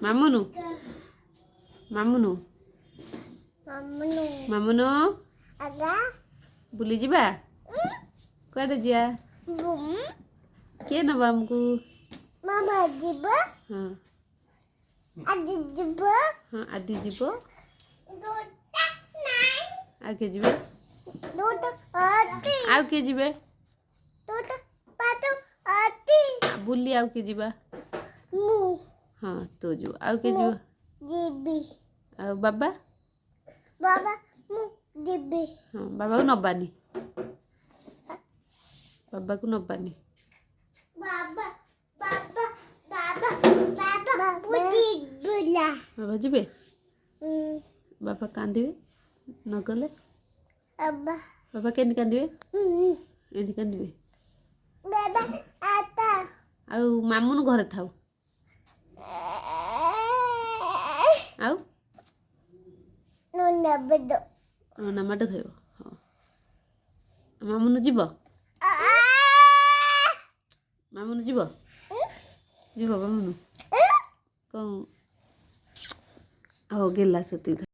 ମାମୁନୁ ମାମୁନୁ ମାମୁନୁ ବୁଲି ଯିବା କୁଆଡ଼େ ଯିବା କିଏ ନବ ଆମକୁ ହଁ ହଁ ଆଦି ଯିବ ଆଉ କିଏ ଯିବେ ଆଉ କିଏ ଯିବେ ବୁଲି ଆଉ କିଏ ଯିବା ହଁ ତୁ ଯିବୁ ଆଉ କିଏ ଯିବ ଆଉ ବାବା ହଁ ବାବାକୁ ନବାନି ବାବା ଯିବେ ବାବା କାନ୍ଦିବେ ନଗଲେ ବାବା କେମିତି କାନ୍ଦିବେ ଏମିତି କାନ୍ଦିବେ ଆଉ ମାମୁନୁ ଘରେ ଥାଉ ଆଉ ନା ମାଡ଼ ଖାଇବ ହଁ ମାମୁନୁ ଯିବ ଯିବ ମାମୁନୁ କ'ଣ ହଉ ଗେଲା ସେତିକି